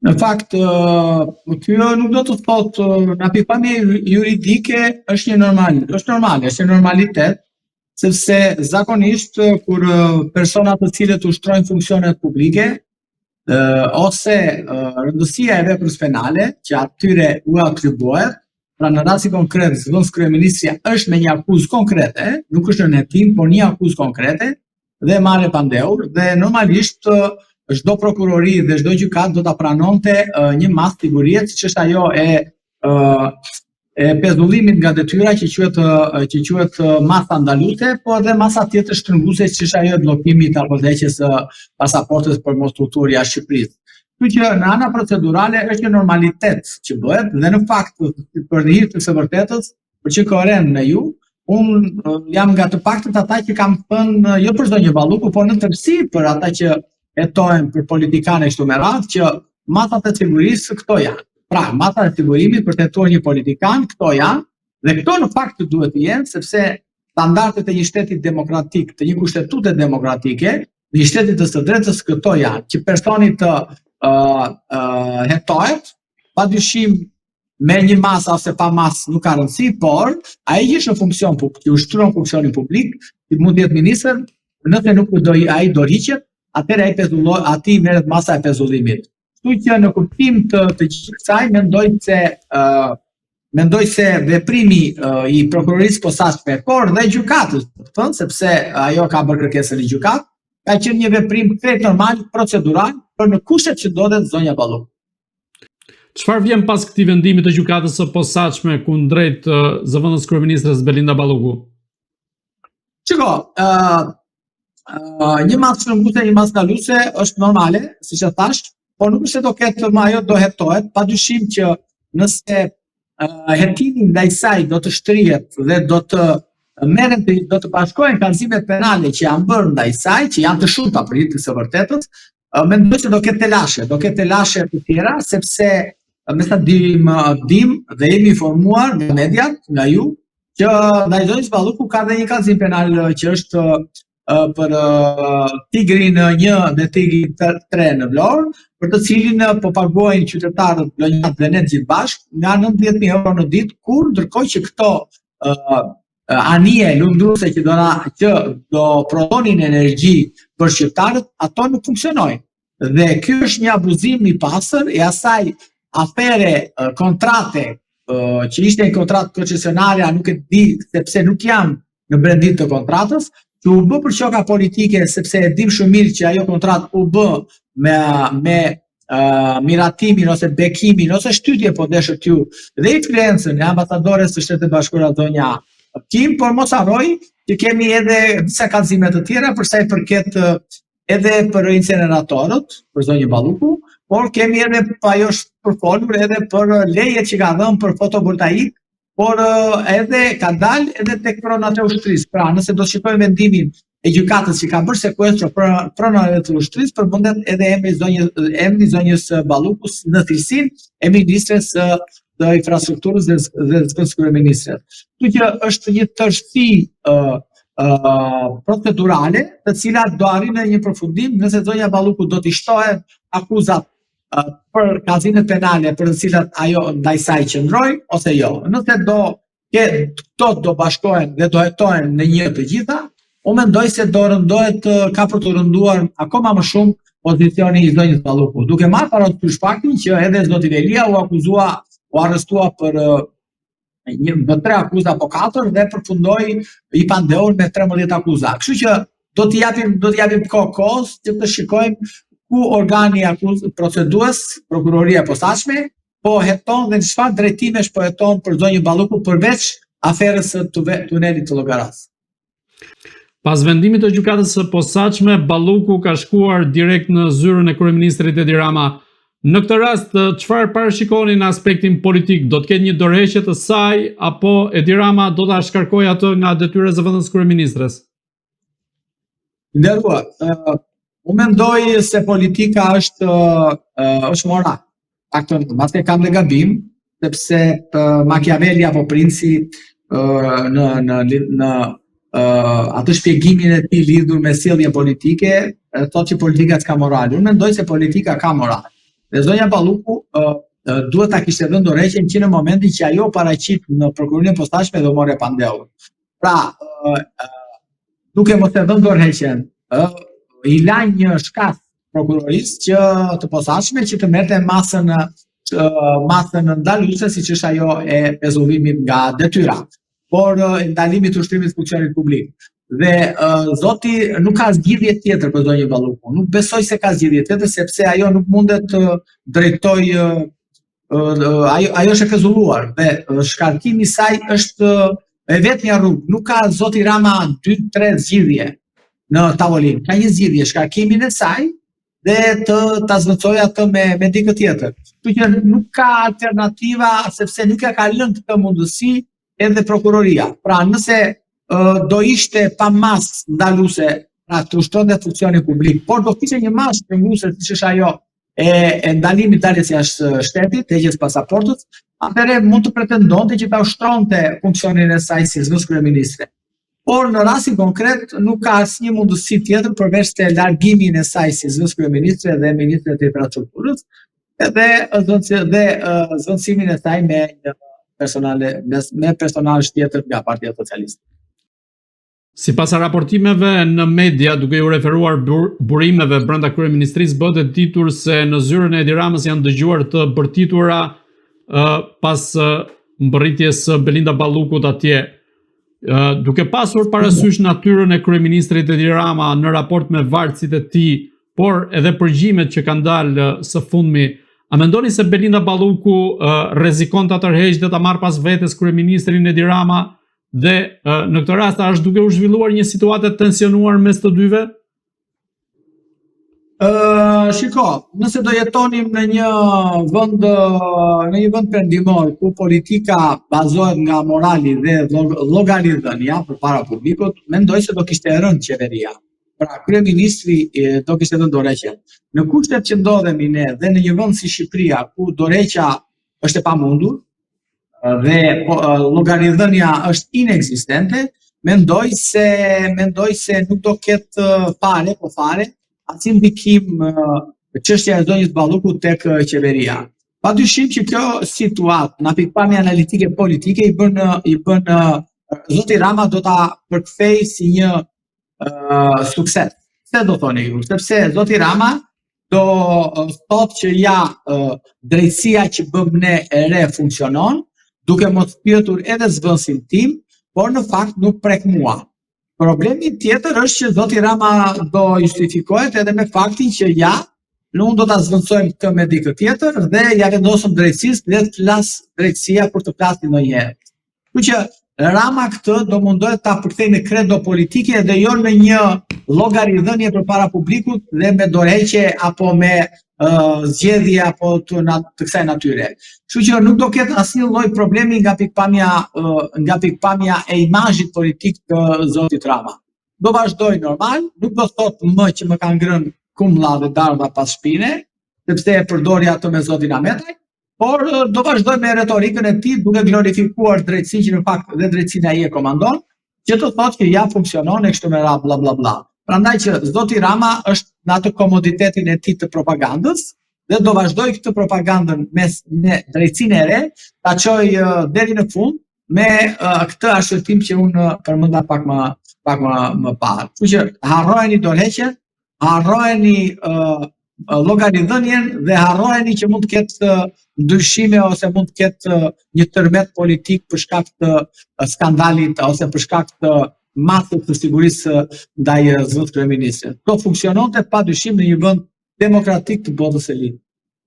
Në fakt, kjo nuk do të thotë nga pikpamje juridike është është një normalitet, sepse zakonisht kur personat të cilët ushtrojnë funksionet publike ose rëndësia e veprës penale që atyre u atribuohet, pra në rasti konkret zëvendës kryeministria është me një akuzë konkrete, nuk është në hetim, por një akuzë konkrete dhe marrë pandehur dhe normalisht çdo prokurori dhe çdo gjykat do ta pranonte një masë figurie, siç është ajo e pezullimit nga detyra që quhet masa andaluse, po edhe masa tjetër shtrënguese që është ajo e bllokimit apo dhëqjes së pasaportës për mos udhëtur jashtë Shqipërisë. Kështu që në ana procedurale është një normalitet që bëhet dhe në fakt për të hyrë të së vërtetës, për që koren në ju, unë jam nga të paktët ata që kam thënë jo për çdo një balluku, por në tërësi për ata që hetojnë për politikanë kështu me radhë që masat e sigurisë këto janë. Pra, masat e sigurimit për të hetuar një politikan këto janë dhe këto në fakt duhet të jenë sepse standardet e një shteti demokratik, të një kushtetute demokratike, një shteti të së drejtës këto janë, që personi të hetohet, padyshim me një masë ose pa masë nuk ka rëndësi, por ai që në funksion publik, që ushtron funksionin publik, mund të jetë ministër, nëse nuk ai do riqet, atëherë ati merret masa e pezullimit. Kështu që në kuptim të gjithë kësaj mendoj se veprimi i prokurorisë posaçme, por dhe gjykatës, sepse ajo ka bërë kërkesën e gjykatë, ka qenë një veprim krejt normal, procedural, për në kushtet që ndodhet zonja Balluku. Çfarë vjen pas këtij vendimi të gjykatës së posaçme kundrejt zëvendës kryeministres Belinda Balluku? Shiko, një masë shtrënguese, një masë ndaluese është normale, siç e thash, por nuk është se do ketë ajo do hetohet, padyshim që nëse hetimi ndaj saj do të shtrihet dhe do të bashkohen kallëzimet penale që janë bërë ndaj saj, që janë të shumta për hir të së vërtetës, mendoj se do ketë telashe të tjera, sepse me sa dim dhe jemi informuar nga mediat, nga ju, që ndaj zonjës Balluku ka dhe një kallëzim penal që është për Tigrin 1 dhe Tigrin 3 në Vlorë, për të cilin po paguajnë qytetarët Vlonjat dhe ne gjithë bashkë nga 19.000 euro në ditë, kur ndërkohë që këto anije lundruese që do prodhonin energji për shqiptarët, ato nuk funksionojnë. Dhe ky është një abuzim i pastër e asaj afere kontrate që ishte një kontratë koncesionare, nuk e di sepse nuk jam në brendin të kontratës, që u bë për qoka politike, sepse e dim shumë mirë që ajo kontratë u bë me miratimin ose bekimin ose shtytje po deshët ju dhe influencën e ambasadores të Shtetit Bashkuar zonja Kim, por mos harroj që kemi edhe disa kallëzime të tjera për sa i përket edhe për inceneratorët, për zonjën Balluku, por kemi edhe ajo është përfolur edhe për lejet që ka dhënë për fotovoltaik, por edhe ka dalë edhe tek pronat e ushtrisë. Pra, nëse do shikojmë vendimin e gjykatës që ka bërë sekuestro pronave të ushtrisë, përmendet edhe emri zonjës Balluku në cilësinë e ministres të infrastrukturës dhe zëvendës kryeministres. Kështu që është një tërësi procedurale, të cilat do arrijnë një përfundim nëse zonja Balluku do t'i shtohet akuzat për kallëzimet penale për të cilat ajo ndaj saj qëndroi ose jo. Nëse këto do bashkohen dhe do hetohen në një të gjitha, unë mendoj se do rëndohet ka për të rënduar akoma më shumë pozicioni i zonjës Balluku. Duke marrë parasysh faktin që edhe zoti Velia u arrestua për 3 akuza apo 4 dhe përfundoi i pandehur me 13 akuza. Kështu që do t'i japim kohës që të shikojmë ku organi procedues, prokuroria posaçme, po heton dhe në çfarë drejtimesh po heton për zonjën Balluku përveç aferës së tunelit të Llogaras. Pas vendimit të gjykatës së posaçme, Balluku ka shkuar direkt në zyrën e kryeministrit Edi Rama. Në këtë rast, çfarë parashikoni në aspektin politik? Do të ketë një dorëheqje të saj apo Edi Rama do ta shkarkojë atë nga detyra e zëvendës kryeministres? Nderuar, unë mendoj se politika është moral. Mbas e kam dhe gabim, sepse Machiavelli apo Princi në atë shpjegimin e tij lidhur me sjellje politike, thotë që politika s'ka moral. Unë mendoj se politika ka moral. Dhe zonja Balluku duhet ta kishte dhënë dorëheqjen që në momentin që ajo paraqit në prokurorinë e posaçme do morë pandehur. Pra, duke mos e dhënë dorëheqjen, i la një shkas prokurorisë që të posaçme që të merrte masën ndaluese siç është ajo e pezullimit nga detyra, por ndalimit të ushtrimit të funksionit publik. Dhe zoti nuk ka zgjidhje tjetër për zonjën Balluku. Nuk besoj se ka zgjidhje tjetër sepse ajo nuk mundet të drejtoj ajo është e pezulluar dhe shkarkimi i saj është e vetmja rrugë. Nuk ka zoti Rama 2-3 zgjidhje në tavolinë. Ka një zgjidhje, shkarkimin e saj dhe ta zvendçojë atë me dikë tjetër. Kështu që nuk ka alternativa sepse nuk ja ka lënë këtë mundësi edhe prokuroria. Pra nëse do ishte pa masë ndaluese, pra të ushtronte funksioni publik, por do kishte një masë shpërnguese siç është ajo e ndalimit daljes jashtë shtetit, heqjes pasaportës, atëherë mund të pretendonte që ta ushtronte funksionin e saj si zëvendës kryeministre. Por në rastin konkret nuk ka asnjë mundësi tjetër përveç se largimin e saj si zëvendës kryeministre dhe ministre të infrastrukturës dhe zvendësimin e saj me personazh tjetër nga Partia Socialiste. Sipas raportimeve në media, duke u referuar burimeve brenda kryeministrisë, bëhet e ditur se në zyrën e Edi Ramës janë dëgjuar të bërtitura pas mbërritjes së Belinda Ballukut atje. Duke pasur parasysh natyrën e kryeministrit Edi Rama në raport me varësit e tij, por edhe përgjimet që kanë dalë së fundmi, a mendoni se Belinda Balluku rrezikon ta tërheqë dhe ta marrë pas vetes kryeministrin Edi Rama? Dhe në këtë rast është duke u zhvilluar një situatë tensionuar mes të dyve? Shiko, nëse do jetonim në një vend perëndimor ku politika bazohet nga morali dhe llogaridhënia përpara publikut, mendoj se do kishte rënë qeveria. Pra, kryeministri do kishte dhënë dorëheqjen. Në kushtet që ndodhemi ne dhe në një vend si Shqipëria ku dorëheqja është e pamundur, dhe llogaridhënia është inekzistente, mendoj se nuk do ketë fare asnjë ndikim çështja e zonjës Balluku tek qeveria. Padyshim që kjo situatë nga pikpamje analitike politike i bën zoti Rama do ta përkthej si një sukses. Se do thoni ju? Sepse zoti Rama do thotë që drejtësia që bëm ne e re funksionon, duke mos pyetur edhe zvendësin tim, por në fakt nuk prek mua. Problemi tjetër është që zoti Rama do justifikohet edhe me faktin që nuk do ta zvendësojmë këtë me dikë tjetër dhe ja vendosëm drejtësisë dhe të flas drejtësia për të flasur ndonjëherë. Kështu që Rama këtë do mundohet ta përkthejë në kredo politike dhe jo në një llogaridhënie përpara publikut dhe me dorëheqje apo me zgjedhje apo të kësaj natyre. Kështu që nuk do ketë asnjë lloj problemi nga pikpamja e imazhit politik të zotit Rama. Do vazhdoj normal, nuk do thotë më që më ka ngrënë kumlla dhe dardha pas shpine, sepse e përdori atë me zotin Ahmetaj, por do vazhdoj me retorikën e tij duke glorifikuar drejtësinë që në fakt dhe drejtësinë ai e komandon, që të thotë që funksionon e kështu me radhë bla bla bla. Prandaj që zoti Rama është në atë komoditetin e tij të propagandës dhe do vazhdoj këtë propagandën me drejtësinë e re, ta çojë deri në fund me këtë arshëtim që unë përmenda pak më parë. Kështu që harrojeni dorëheqjen, harrojeni llogaridhënien dhe harrojeni që mund të ketë ndryshime ose mund të ketë një tërmet politik për shkak të skandalit ose për shkak të masës të sigurisë ndaj zëvendës kryeministrit. Do funksiononte padyshim në një vend demokratik të botës së ligjit.